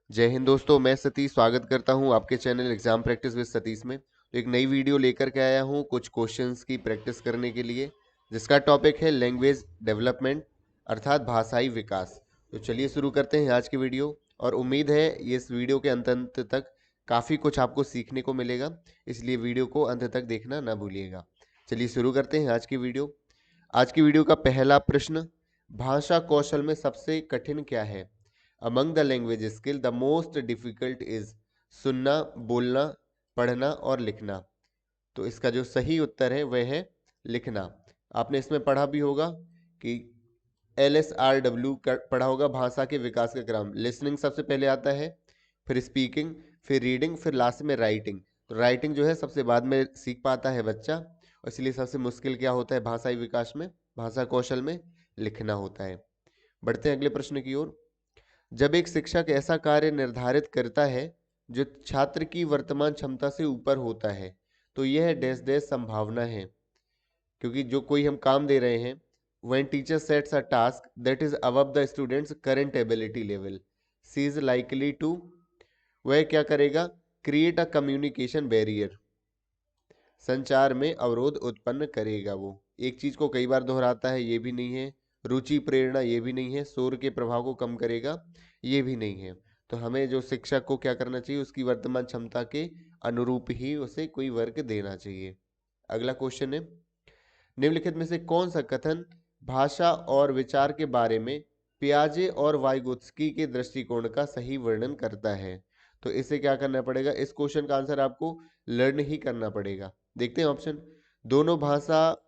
जय हिंद दोस्तों, मैं सतीश स्वागत करता हूं आपके channel exam practice with Satish में। तो एक नई वीडियो लेकर के आया हूं कुछ क्वेश्चंस की प्रैक्टिस करने के लिए, जिसका टॉपिक है लैंग्वेज डेवलपमेंट अर्थात भाषाई विकास। तो चलिए शुरू करते हैं आज की वीडियो, और उम्मीद है ये इस वीडियो के अंत तक काफ़ी कुछ आपको सीखने को मिलेगा, इसलिए वीडियो को अंत तक देखना ना भूलिएगा। चलिए शुरू करते हैं आज की वीडियो। आज की वीडियो का पहला प्रश्न, भाषा कौशल में सबसे कठिन क्या है? Among the language skill the most difficult is सुनना, बोलना, पढ़ना और लिखना। तो इसका जो सही उत्तर है वह है लिखना। आपने इसमें पढ़ा भी होगा कि LSRW पढ़ा होगा, भाषा के विकास का क्रम। लिसनिंग सबसे पहले आता है, फिर स्पीकिंग, फिर रीडिंग, फिर लास्ट में राइटिंग। तो राइटिंग जो है सबसे बाद में सीख पाता है बच्चा, और इसलिए सबसे मुश्किल क्या होता है भाषाई विकास में, भाषा कौशल में? लिखना होता है। बढ़ते हैं अगले प्रश्न की ओर। जब एक शिक्षक ऐसा कार्य निर्धारित करता है जो छात्र की वर्तमान क्षमता से ऊपर होता है, तो यह डैश डैश संभावना है। क्योंकि जो कोई हम काम दे रहे हैं, when teacher sets a task that is above the student's current ability level, she is likely to, वह क्या करेगा? क्रिएट अ कम्युनिकेशन बैरियर, संचार में अवरोध उत्पन्न करेगा। वो एक चीज को कई बार दोहराता है, ये भी नहीं है। रुचि प्रेरणा, ये भी नहीं है। शोर के प्रभाव को कम करेगा, ये भी नहीं है। तो हमें जो शिक्षक को क्या करना चाहिए, उसकी वर्तमान क्षमता के अनुरूप ही उसे कोई वर्क देना चाहिए। अगला क्वेश्चन है, निम्नलिखित में से कौन सा कथन भाषा और विचार के बारे में पियाजे और वाइगोत्स्की के दृष्टिकोण का सही वर्णन करता है? तो इसे क्या करना पड़ेगा, इस क्वेश्चन का आंसर आपको लर्न ही करना पड़ेगा। देखते हैं ऑप्शन। दोनों भाषा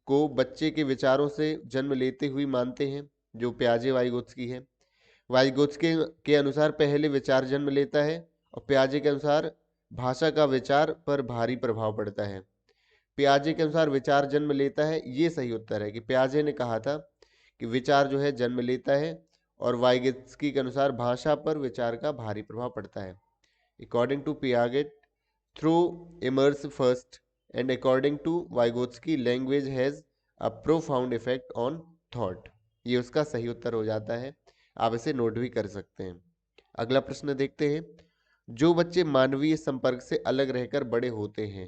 को बच्चे के विचारों से जन्म लेते हुए मानते हैं, जो पियाजे वाइगोत्स्की है। वाइगोत्स्की के अनुसार पहले विचार जन्म लेता है, और पियाजे के अनुसार भाषा का विचार पर भारी प्रभाव पड़ता है। पियाजे के अनुसार विचार जन्म लेता है, ये सही उत्तर है कि पियाजे ने कहा था कि विचार जो है जन्म लेता है, और वाइगोत्स्की के अनुसार भाषा पर विचार का भारी प्रभाव पड़ता है। According to Piaget, through emerges first, and according to Vygotsky language has a profound effect on thought. ये उसका सही उत्तर हो जाता है। आप इसे नोट भी कर सकते हैं। अगला प्रश्न देखते हैं। जो बच्चे मानवीय संपर्क से अलग रहकर बड़े होते हैं,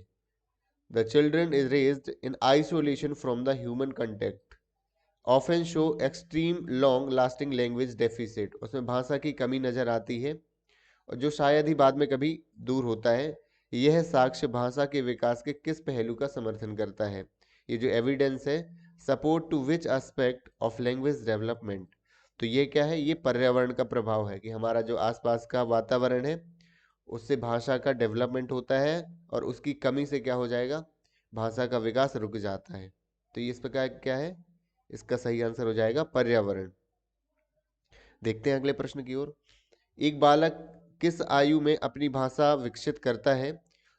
the children is raised in isolation from the human contact often show extreme long lasting language deficit। उसमें भाषा की कमी नजर आती है, और जो शायद ही बाद में कभी दूर होता है। यह साक्ष्य भाषा के विकास के किस पहलू का समर्थन करता है? ये जो एविडेंस है, support to which aspect of language development. तो ये क्या है? ये पर्यावरण का प्रभाव है कि हमारा जो आसपास का वातावरण है, उससे भाषा का डेवलपमेंट होता है, और उसकी कमी से क्या हो जाएगा? भाषा का विकास रुक जाता है। तो ये इस प्रकार क्या है? इसका सही आंसर हो जाएगा पर्यावरण। देखते हैं अगले प्रश्न की ओर। एक बालक किस आयु में अपनी भाषा विकसित करता है,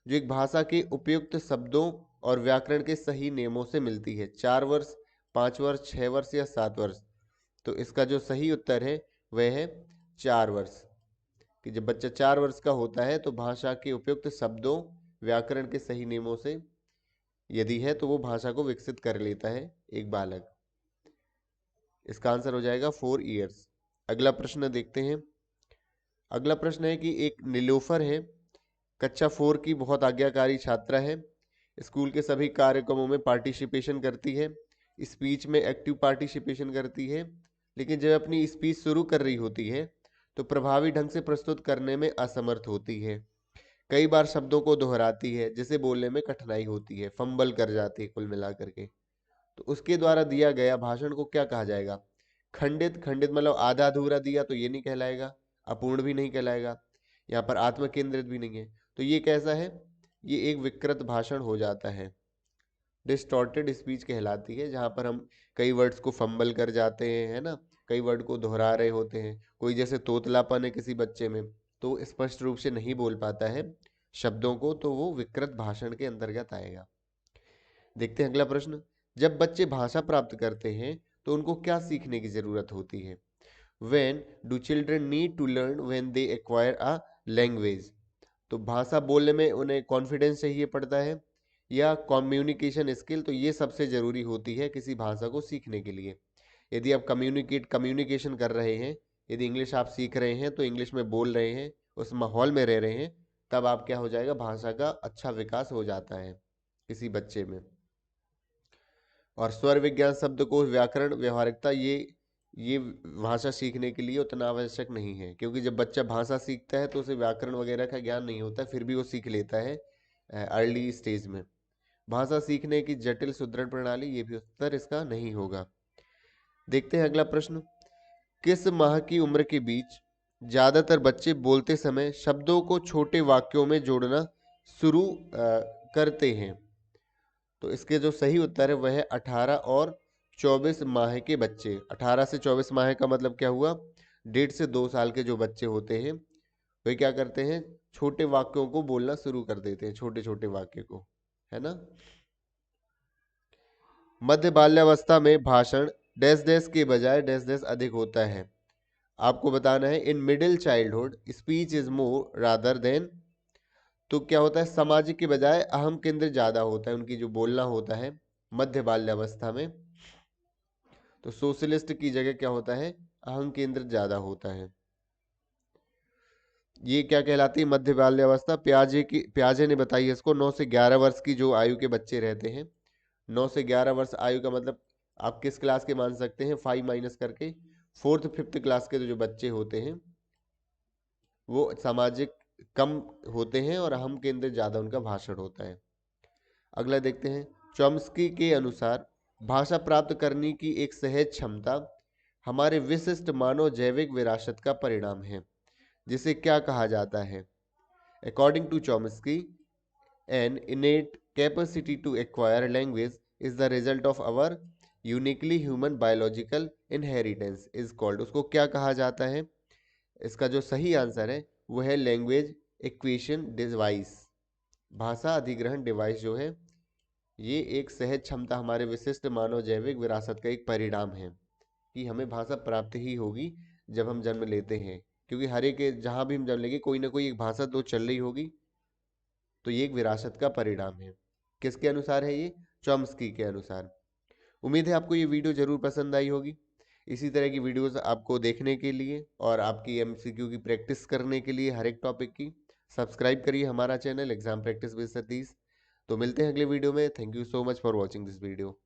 जो एक भाषा के उपयुक्त शब्दों और व्याकरण के सही नियमों से मिलती है? 4 वर्ष, 5 वर्ष, 6 वर्ष या 7 वर्ष? तो इसका जो सही उत्तर है वह है 4 वर्ष। कि जब बच्चा 4 वर्ष का होता है, तो भाषा के उपयुक्त शब्दों, व्याकरण के सही नियमों से यदि है, तो वो भाषा को विकसित कर लेता है एक बालक। इसका आंसर हो जाएगा 4 ईयर्स। अगला प्रश्न देखते हैं। अगला प्रश्न है कि एक नीलोफर है, कक्षा 4 की बहुत आज्ञाकारी छात्रा है, स्कूल के सभी कार्यक्रमों में पार्टिसिपेशन करती है, स्पीच में एक्टिव पार्टिसिपेशन करती है, लेकिन जब अपनी स्पीच शुरू कर रही होती है तो प्रभावी ढंग से प्रस्तुत करने में असमर्थ होती है। कई बार शब्दों को दोहराती है, जिसे बोलने में कठिनाई होती है, फंबल कर जाती है कुल मिलाकर के। तो उसके द्वारा दिया गया भाषण को क्या कहा जाएगा? खंडित, खंडित मतलब आधा अधूरा दिया तो ये नहीं कहलाएगा, अपूर्ण भी नहीं कहलाएगा, यहाँ पर आत्म केंद्रित भी नहीं है। तो ये कैसा है? ये एक विकृत भाषण हो जाता है, डिस्टॉर्टेड स्पीच कहलाती है, जहाँ पर हम कई वर्ड्स को फंबल कर जाते हैं, है ना, कई वर्ड को दोहरा रहे होते हैं। कोई जैसे तोतलापन है किसी बच्चे में, तो स्पष्ट रूप से नहीं बोल पाता है शब्दों को, तो वो विकृत भाषण के अंतर्गत आएगा। देखते हैं अगला प्रश्न। जब बच्चे भाषा प्राप्त करते हैं तो उनको क्या सीखने की जरूरत होती है? When do children need to learn when they acquire a language? तो भाषा बोलने में उन्हें कॉन्फिडेंस चाहिए पड़ता है, या कम्युनिकेशन स्किल? तो ये सबसे जरूरी होती है किसी भाषा को सीखने के लिए। यदि आप कम्युनिकेशन कर रहे हैं यदि इंग्लिश आप सीख रहे हैं तो इंग्लिश में बोल रहे हैं, उस माहौल में रह रहे हैं, तब आप क्या हो जाएगा, भाषा का अच्छा विकास हो जाता है किसी बच्चे में। और स्वर विज्ञान, शब्दकोश, व्याकरण, व्यवहारिकता, ये भाषा सीखने के लिए उतना आवश्यक नहीं है, क्योंकि जब बच्चा भाषा सीखता है तो उसे व्याकरण वगैरह का ज्ञान नहीं होता, फिर भी वो सीख लेता है अर्ली स्टेज में। भाषा सीखने की जटिल सुदृढ़ प्रणाली, ये भी उत्तर इसका नहीं होगा। देखते हैं अगला प्रश्न। किस माह की उम्र के बीच ज्यादातर बच्चे बोलते समय शब्दों को छोटे वाक्यों में जोड़ना शुरू करते हैं? तो इसके जो सही उत्तर है वह है 18 और 24 माह के बच्चे। 18 से 24 माह का मतलब क्या हुआ, 1.5 से 2 साल के जो बच्चे होते हैं वे क्या करते हैं, छोटे वाक्यों को बोलना शुरू कर देते हैं, छोटे छोटे वाक्य को, है ना। मध्य बाल्यावस्था में भाषण डैश डैश के बजाय डैश डैश अधिक होता है। आपको बताना है, in middle childhood speech is more rather than, तो क्या होता है, सामाजिक के बजाय अहम केंद्र ज्यादा होता है, उनकी जो बोलना होता है मध्य बाल्यावस्था में। तो सोशलिस्ट की जगह क्या होता है, अहम केंद्र ज्यादा होता है। ये क्या कहलाती है, मध्य बाल्यावस्था। प्याजे ने बताई है इसको, 9 से 11 वर्ष की जो आयु के बच्चे रहते हैं, 9 से 11 वर्ष आयु का मतलब आप किस क्लास के मान सकते हैं, 5 माइनस करके 4th 5th क्लास के जो बच्चे होते हैं वो सामाजिक कम होते हैं और अहम केंद्र ज्यादा उनका भाषण होता है। अगला देखते हैं। चॉम्स्की के अनुसार भाषा प्राप्त करने की एक सहज क्षमता हमारे विशिष्ट मानव जैविक विरासत का परिणाम है, जिसे क्या कहा जाता है? According to Chomsky, an innate capacity to acquire language is the result of our uniquely human biological inheritance is called. उसको क्या कहा जाता है? इसका जो सही आंसर है वो है लैंग्वेज एक्वेशन डिवाइस। भाषा अधिग्रहण डिवाइस जो है ये एक सहज क्षमता हमारे विशिष्ट मानव जैविक विरासत का एक परिणाम है कि हमें भाषा प्राप्त ही होगी जब हम जन्म लेते हैं, क्योंकि हर एक जहां भी हम जन्म लेंगे कोई ना कोई एक भाषा तो चल रही होगी, तो ये एक विरासत का परिणाम है। किसके अनुसार है ये? चॉम्स्की के अनुसार। उम्मीद है आपको ये वीडियो जरूर पसंद आई होगी। इसी तरह की वीडियोस आपको देखने के लिए और आपकी एमसीक्यू की प्रैक्टिस करने के लिए हर एक टॉपिक की, सब्सक्राइब करिए हमारा channel exam practice with Satish. तो मिलते हैं अगले वीडियो में। Thank you so much for watching this video.